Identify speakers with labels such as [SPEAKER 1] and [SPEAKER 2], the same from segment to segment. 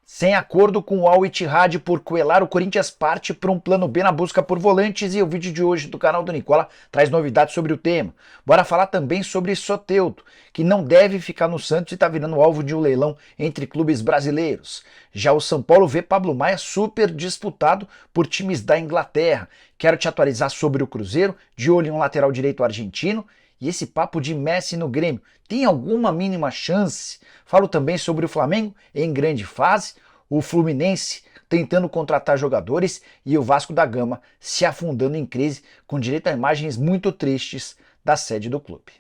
[SPEAKER 1] Sem acordo com o Al Ittihad por Cuellar, o Corinthians parte para um plano B na busca por volantes e o vídeo de hoje do canal do Nicola traz novidades sobre o tema. Bora falar também sobre Soteldo, que não deve ficar no Santos e está virando alvo de um leilão entre clubes brasileiros. Já o São Paulo vê Pablo Maia super disputado por times da Inglaterra. Quero te atualizar sobre o Cruzeiro, de olho em um lateral direito argentino. E esse papo de Messi no Grêmio, tem alguma mínima chance? Falo também sobre o Flamengo em grande fase, o Fluminense tentando contratar jogadores e o Vasco da Gama se afundando em crise, com direito a imagens muito tristes da sede do clube.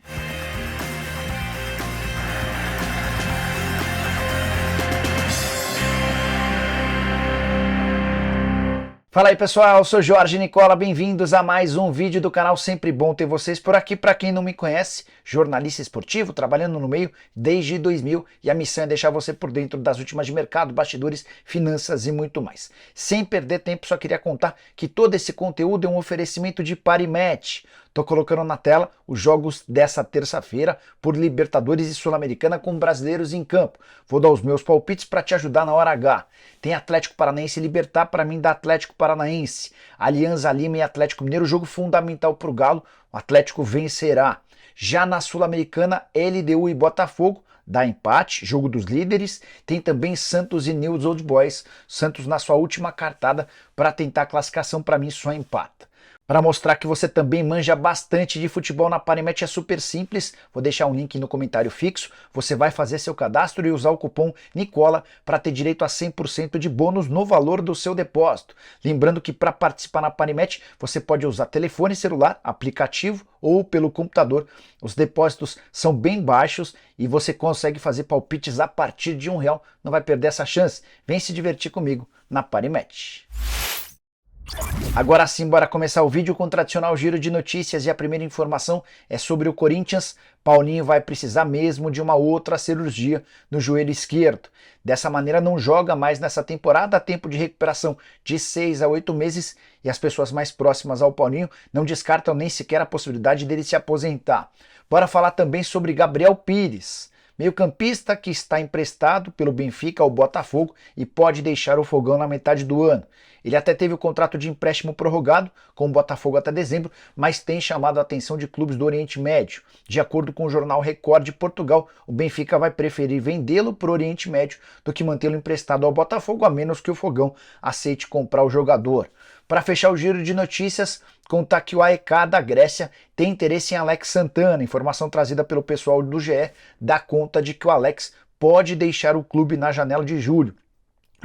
[SPEAKER 1] Fala aí pessoal, eu sou Jorge Nicola, bem-vindos a mais um vídeo do canal, sempre bom ter vocês por aqui. Para quem não me conhece, jornalista esportivo, trabalhando no meio desde 2000 e a missão é deixar você por dentro das últimas de mercado, bastidores, finanças e muito mais. Sem perder tempo, só queria contar que todo esse conteúdo é um oferecimento de Parimatch. Tô colocando na tela os jogos dessa terça-feira por Libertadores e Sul-Americana com brasileiros em campo. Vou dar os meus palpites para te ajudar na hora H. Tem Atlético Paranaense e Libertad, para mim dá Atlético Paranaense. Alianza Lima e Atlético Mineiro, jogo fundamental para o Galo, o Atlético vencerá. Já na Sul-Americana, LDU e Botafogo, dá empate, jogo dos líderes. Tem também Santos e News Old Boys, Santos na sua última cartada para tentar a classificação, para mim só empata. Para mostrar que você também manja bastante de futebol na Parimatch é super simples, vou deixar um link no comentário fixo, você vai fazer seu cadastro e usar o cupom Nicola para ter direito a 100% de bônus no valor do seu depósito. Lembrando que para participar na Parimatch você pode usar telefone celular, aplicativo ou pelo computador. Os depósitos são bem baixos e você consegue fazer palpites a partir de R$1, não vai perder essa chance. Vem se divertir comigo na Parimatch. Agora sim, bora começar o vídeo com o tradicional giro de notícias e a primeira informação é sobre o Corinthians. Paulinho vai precisar mesmo de uma outra cirurgia no joelho esquerdo. Dessa maneira não joga mais nessa temporada, há tempo de recuperação de 6 a 8 meses e as pessoas mais próximas ao Paulinho não descartam nem sequer a possibilidade dele se aposentar. Bora falar também sobre Gabriel Pires, meio-campista que está emprestado pelo Benfica ao Botafogo e pode deixar o Fogão na metade do ano. Ele até teve o contrato de empréstimo prorrogado com o Botafogo até dezembro, mas tem chamado a atenção de clubes do Oriente Médio. De acordo com o jornal Record de Portugal, o Benfica vai preferir vendê-lo para o Oriente Médio do que mantê-lo emprestado ao Botafogo, a menos que o Fogão aceite comprar o jogador. Para fechar o giro de notícias, contar que o AEK da Grécia tem interesse em Alex Santana. Informação trazida pelo pessoal do GE dá conta de que o Alex pode deixar o clube na janela de julho.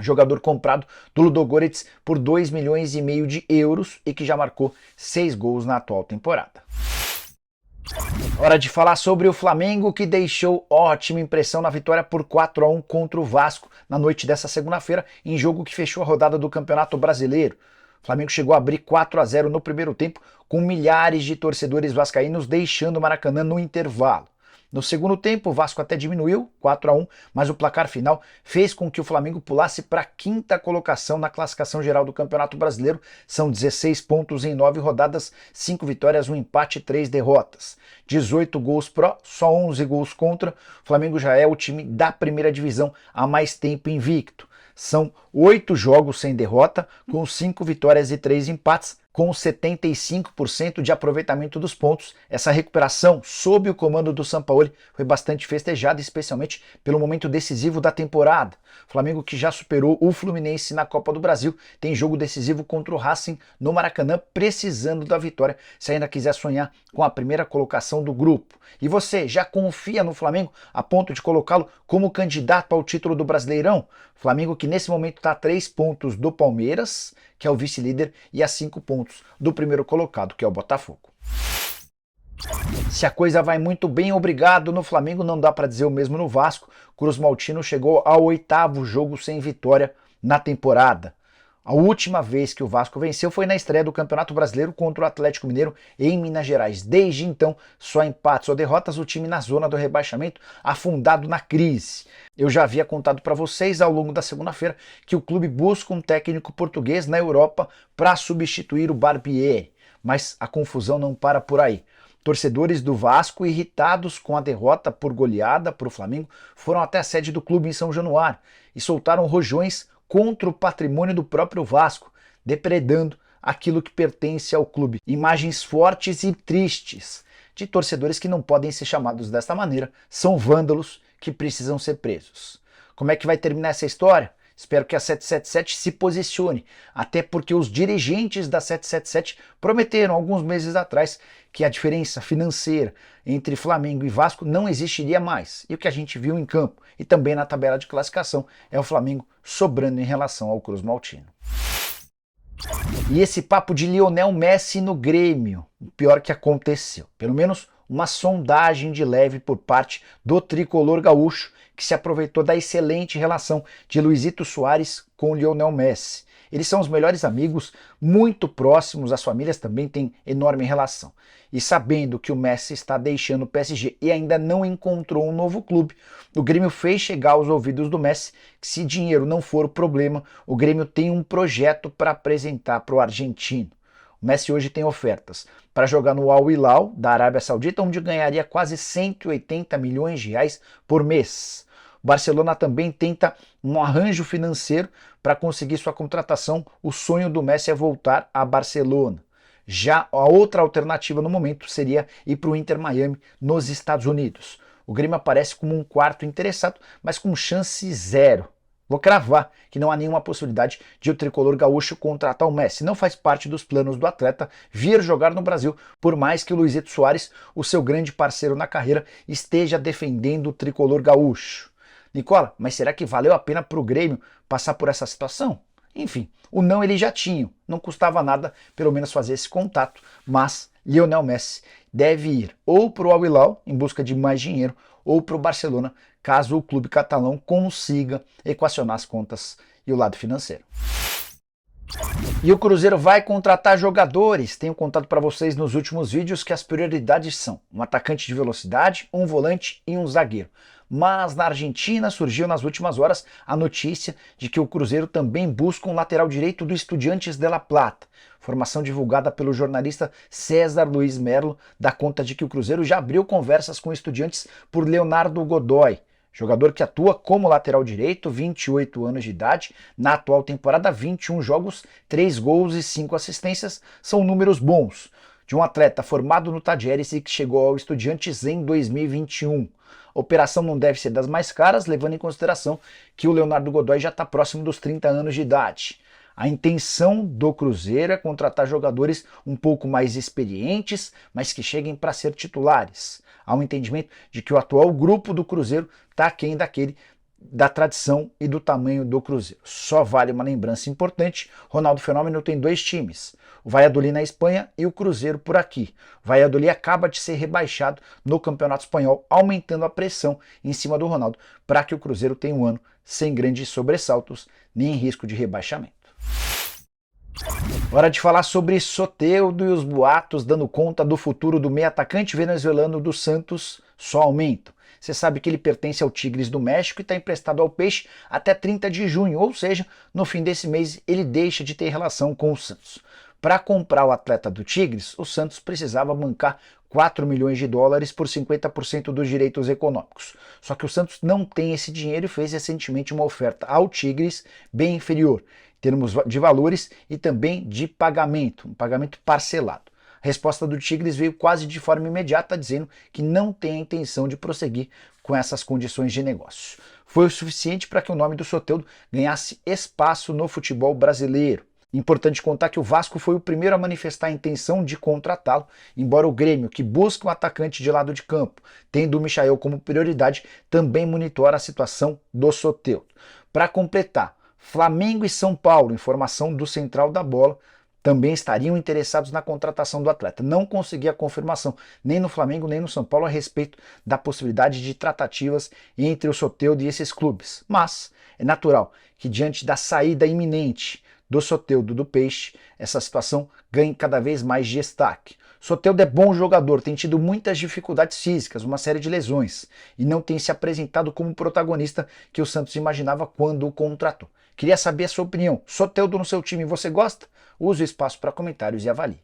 [SPEAKER 1] Jogador comprado do Ludogorets por 2,5 milhões de euros e que já marcou 6 gols na atual temporada. Hora de falar sobre o Flamengo, que deixou ótima impressão na vitória por 4 a 1 contra o Vasco na noite dessa segunda-feira, em jogo que fechou a rodada do Campeonato Brasileiro. O Flamengo chegou a abrir 4 a 0 no primeiro tempo, com milhares de torcedores vascaínos deixando o Maracanã no intervalo. No segundo tempo, o Vasco até diminuiu, 4 a 1, mas o placar final fez com que o Flamengo pulasse para a 5ª colocação na classificação geral do Campeonato Brasileiro. São 16 pontos em 9 rodadas, 5 vitórias, 1 empate e 3 derrotas. 18 gols pró, só 11 gols contra. O Flamengo já é o time da primeira divisão há mais tempo invicto. São 8 jogos sem derrota, com 5 vitórias e 3 empates, com 75% de aproveitamento dos pontos. Essa recuperação, sob o comando do Sampaoli, foi bastante festejada, especialmente pelo momento decisivo da temporada. O Flamengo, que já superou o Fluminense na Copa do Brasil, tem jogo decisivo contra o Racing no Maracanã, precisando da vitória, se ainda quiser sonhar com a primeira colocação do grupo. E você, já confia no Flamengo a ponto de colocá-lo como candidato ao título do Brasileirão? Flamengo que nesse momento está a 3 pontos do Palmeiras, que é o vice-líder, e a 5 pontos do primeiro colocado, que é o Botafogo. Se a coisa vai muito bem, obrigado no Flamengo, não dá para dizer o mesmo no Vasco. Cruz Maltino chegou ao 8º jogo sem vitória na temporada. A última vez que o Vasco venceu foi na estreia do Campeonato Brasileiro contra o Atlético Mineiro em Minas Gerais. Desde então, só empates ou derrotas, o time na zona do rebaixamento, afundado na crise. Eu já havia contado para vocês ao longo da segunda-feira que o clube busca um técnico português na Europa para substituir o Barbieri, mas a confusão não para por aí. Torcedores do Vasco, irritados com a derrota por goleada para o Flamengo, foram até a sede do clube em São Januário e soltaram rojões contra o patrimônio do próprio Vasco, depredando aquilo que pertence ao clube. Imagens fortes e tristes de torcedores que não podem ser chamados desta maneira, são vândalos que precisam ser presos. Como é que vai terminar essa história? Espero que a 777 se posicione, até porque os dirigentes da 777 prometeram alguns meses atrás que a diferença financeira entre Flamengo e Vasco não existiria mais. E o que a gente viu em campo e também na tabela de classificação é o Flamengo sobrando em relação ao Cruz Maltino. E esse papo de Lionel Messi no Grêmio, o pior que aconteceu, pelo menos uma sondagem de leve por parte do tricolor gaúcho, que se aproveitou da excelente relação de Luizito Soares com Lionel Messi. Eles são os melhores amigos, muito próximos, as famílias também têm enorme relação. E sabendo que o Messi está deixando o PSG e ainda não encontrou um novo clube, o Grêmio fez chegar aos ouvidos do Messi que, se dinheiro não for o problema, o Grêmio tem um projeto para apresentar para o argentino. O Messi hoje tem ofertas para jogar no Al Hilal da Arábia Saudita, onde ganharia quase 180 milhões de reais por mês. O Barcelona também tenta um arranjo financeiro para conseguir sua contratação. O sonho do Messi é voltar a Barcelona. Já a outra alternativa no momento seria ir para o Inter Miami nos Estados Unidos. O Grêmio aparece como um quarto interessado, mas com chance zero. Vou cravar que não há nenhuma possibilidade de o tricolor gaúcho contratar o Messi. Não faz parte dos planos do atleta vir jogar no Brasil, por mais que o Luizito Soares, o seu grande parceiro na carreira, esteja defendendo o tricolor gaúcho. Nicola, mas será que valeu a pena para o Grêmio passar por essa situação? Enfim, o não ele já tinha, não custava nada pelo menos fazer esse contato, mas Lionel Messi deve ir ou para o Al Hilal em busca de mais dinheiro ou para o Barcelona, caso o clube catalão consiga equacionar as contas e o lado financeiro. E o Cruzeiro vai contratar jogadores. Tenho contado para vocês nos últimos vídeos que as prioridades são um atacante de velocidade, um volante e um zagueiro. Mas na Argentina surgiu nas últimas horas a notícia de que o Cruzeiro também busca um lateral direito do Estudiantes de La Plata. Informação divulgada pelo jornalista César Luiz Merlo dá conta de que o Cruzeiro já abriu conversas com Estudiantes por Leonardo Godoy, jogador que atua como lateral direito, 28 anos de idade, na atual temporada 21 jogos, 3 gols e 5 assistências, são números bons, de um atleta formado no Tajeres e que chegou ao Estudiantes em 2021. A operação não deve ser das mais caras, levando em consideração que o Leonardo Godoy já está próximo dos 30 anos de idade. A intenção do Cruzeiro é contratar jogadores um pouco mais experientes, mas que cheguem para ser titulares. Há um entendimento de que o atual grupo do Cruzeiro está aquém daquele da tradição e do tamanho do Cruzeiro. Só vale uma lembrança importante, Ronaldo Fenômeno tem 2 times, o Valladolid na Espanha e o Cruzeiro por aqui. O Valladolid acaba de ser rebaixado no Campeonato Espanhol, aumentando a pressão em cima do Ronaldo, para que o Cruzeiro tenha um ano sem grandes sobressaltos, nem risco de rebaixamento. Hora de falar sobre Soteldo e os boatos dando conta do futuro do meio atacante venezuelano do Santos só aumentam. Você sabe que ele pertence ao Tigres do México e está emprestado ao Peixe até 30 de junho, ou seja, no fim desse mês ele deixa de ter relação com o Santos. Para comprar o atleta do Tigres, o Santos precisava bancar 4 milhões de dólares por 50% dos direitos econômicos. Só que o Santos não tem esse dinheiro e fez recentemente uma oferta ao Tigres bem inferior, em termos de valores e também de pagamento, um pagamento parcelado. A resposta do Tigres veio quase de forma imediata, dizendo que não tem a intenção de prosseguir com essas condições de negócio. Foi o suficiente para que o nome do Soteldo ganhasse espaço no futebol brasileiro. Importante contar que o Vasco foi o primeiro a manifestar a intenção de contratá-lo, embora o Grêmio, que busca um atacante de lado de campo, tendo o Michael como prioridade, também monitora a situação do Soteldo. Para completar, Flamengo e São Paulo, informação do Central da Bola, também estariam interessados na contratação do atleta. Não consegui a confirmação nem no Flamengo nem no São Paulo a respeito da possibilidade de tratativas entre o Soteldo e esses clubes. Mas é natural que diante da saída iminente do Soteldo do Peixe, essa situação ganhe cada vez mais destaque. Soteldo é bom jogador, tem tido muitas dificuldades físicas, uma série de lesões, e não tem se apresentado como protagonista que o Santos imaginava quando o contratou. Queria saber a sua opinião. Soteldo no seu time, você gosta? Use o espaço para comentários e avalie.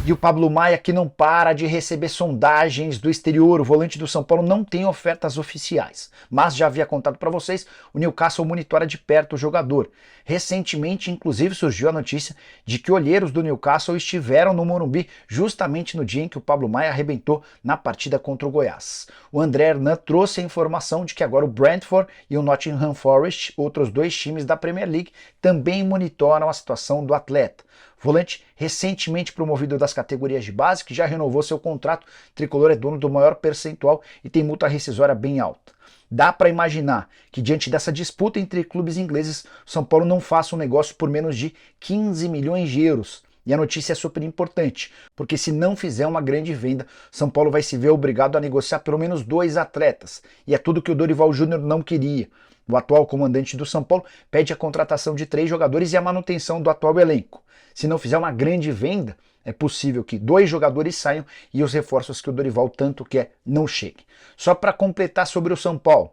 [SPEAKER 1] E o Pablo Maia, que não para de receber sondagens do exterior. O volante do São Paulo não tem ofertas oficiais, mas já havia contado para vocês, o Newcastle monitora de perto o jogador. Recentemente, inclusive, surgiu a notícia de que olheiros do Newcastle estiveram no Morumbi justamente no dia em que o Pablo Maia arrebentou na partida contra o Goiás. O André Hernan trouxe a informação de que agora o Brentford e o Nottingham Forest, outros dois times da Premier League, também monitoram a situação do atleta. Volante recentemente promovido das categorias de base, que já renovou seu contrato, o tricolor é dono do maior percentual e tem multa rescisória bem alta. Dá para imaginar que diante dessa disputa entre clubes ingleses, São Paulo não faça um negócio por menos de 15 milhões de euros. E a notícia é super importante, porque se não fizer uma grande venda, São Paulo vai se ver obrigado a negociar pelo menos 2 atletas. E é tudo que o Dorival Júnior não queria. O atual comandante do São Paulo pede a contratação de 3 jogadores e a manutenção do atual elenco. Se não fizer uma grande venda, é possível que 2 jogadores saiam e os reforços que o Dorival tanto quer não cheguem. Só para completar sobre o São Paulo,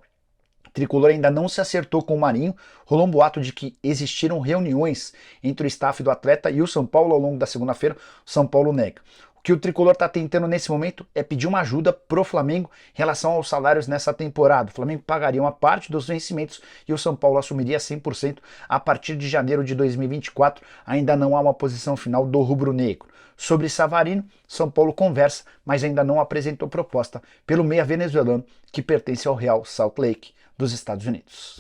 [SPEAKER 1] o tricolor ainda não se acertou com o Marinho, rolou um boato de que existiram reuniões entre o staff do atleta e o São Paulo ao longo da segunda-feira, o São Paulo nega. O que o tricolor está tentando nesse momento é pedir uma ajuda pro Flamengo em relação aos salários nessa temporada. O Flamengo pagaria uma parte dos vencimentos e o São Paulo assumiria 100% a partir de janeiro de 2024. Ainda não há uma posição final do rubro-negro. Sobre Savarino, São Paulo conversa, mas ainda não apresentou proposta pelo meia venezuelano que pertence ao Real Salt Lake dos Estados Unidos.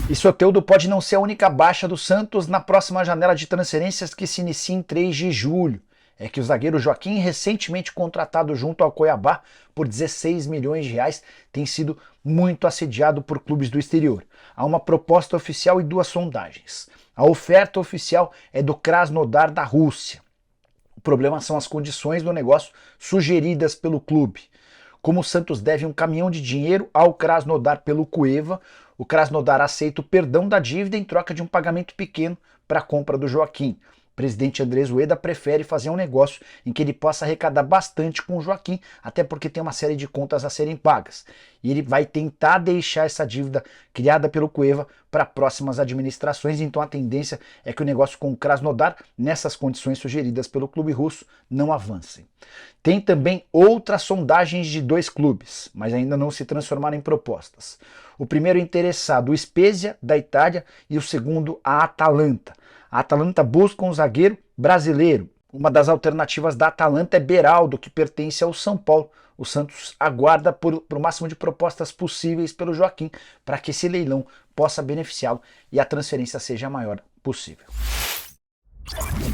[SPEAKER 1] E Soteldo pode não ser a única baixa do Santos na próxima janela de transferências que se inicia em 3 de julho. É que o zagueiro Joaquim, recentemente contratado junto ao Cuiabá por 16 milhões de reais, tem sido muito assediado por clubes do exterior. Há uma proposta oficial e 2 sondagens. A oferta oficial é do Krasnodar da Rússia. O problema são as condições do negócio sugeridas pelo clube. Como o Santos deve um caminhão de dinheiro ao Krasnodar pelo Cueva, o Krasnodar aceita o perdão da dívida em troca de um pagamento pequeno para a compra do Joaquim. O presidente Andrés Ueda prefere fazer um negócio em que ele possa arrecadar bastante com o Joaquim, até porque tem uma série de contas a serem pagas. E ele vai tentar deixar essa dívida criada pelo Cueva para próximas administrações, então a tendência é que o negócio com o Krasnodar, nessas condições sugeridas pelo clube russo, não avancem. Tem também outras sondagens de 2 clubes, mas ainda não se transformaram em propostas. O primeiro interessado, o Spezia, da Itália, e o segundo, a Atalanta. A Atalanta busca um zagueiro brasileiro. Uma das alternativas da Atalanta é Beraldo, que pertence ao São Paulo. O Santos aguarda por o máximo de propostas possíveis pelo Joaquim para que esse leilão possa beneficiá-lo e a transferência seja a maior possível.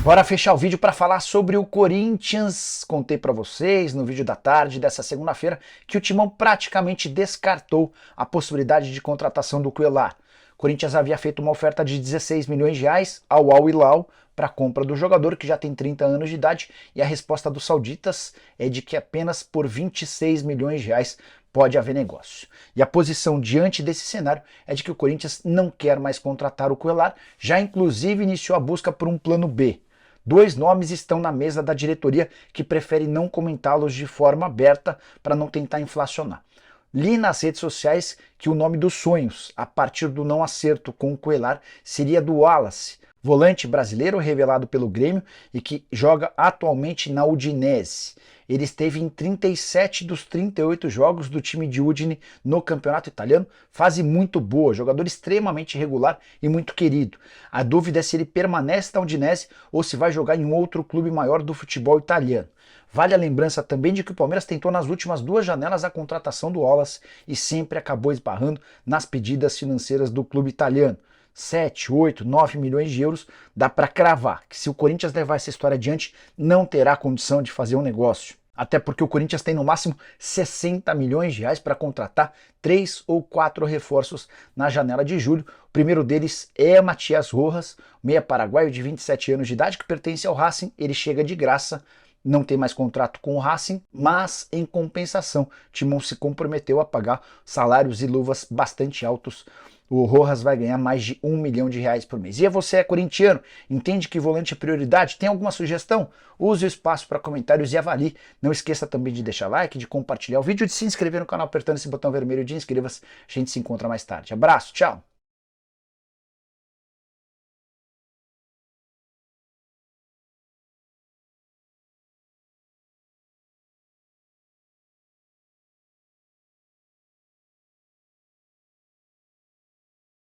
[SPEAKER 1] Bora fechar o vídeo para falar sobre o Corinthians. Contei para vocês no vídeo da tarde dessa segunda-feira que o Timão praticamente descartou a possibilidade de contratação do Cuéllar. O Corinthians havia feito uma oferta de 16 milhões de reais ao Al Hilal para a compra do jogador, que já tem 30 anos de idade, e a resposta dos sauditas é de que apenas por 26 milhões de reais pode haver negócio. E a posição diante desse cenário é de que o Corinthians não quer mais contratar o Cuéllar, já inclusive iniciou a busca por um plano B. 2 nomes estão na mesa da diretoria que prefere não comentá-los de forma aberta para não tentar inflacionar. Li nas redes sociais que o nome dos sonhos, a partir do não acerto com o Cuéllar, seria do Wallace, volante brasileiro revelado pelo Grêmio e que joga atualmente na Udinese. Ele esteve em 37 dos 38 jogos do time de Udine no campeonato italiano, fase muito boa, jogador extremamente regular e muito querido. A dúvida é se ele permanece na Udinese ou se vai jogar em um outro clube maior do futebol italiano. Vale a lembrança também de que o Palmeiras tentou nas últimas 2 janelas a contratação do Wallace e sempre acabou esbarrando nas pedidas financeiras do clube italiano. 7, 8, 9 milhões de euros, dá para cravar que se o Corinthians levar essa história adiante, não terá condição de fazer um negócio. Até porque o Corinthians tem no máximo 60 milhões de reais para contratar 3 ou 4 reforços na janela de julho. O primeiro deles é Matias Rojas, meia paraguaio de 27 anos de idade, que pertence ao Racing. Ele chega de graça, não tem mais contrato com o Racing, mas em compensação, o Timão se comprometeu a pagar salários e luvas bastante altos. O Rojas vai ganhar mais de 1 milhão de reais por mês. E você é corintiano? Entende que volante é prioridade? Tem alguma sugestão? Use o espaço para comentários e avalie. Não esqueça também de deixar like, de compartilhar o vídeo, de se inscrever no canal apertando esse botão vermelho de inscreva-se. A gente se encontra mais tarde. Abraço, tchau!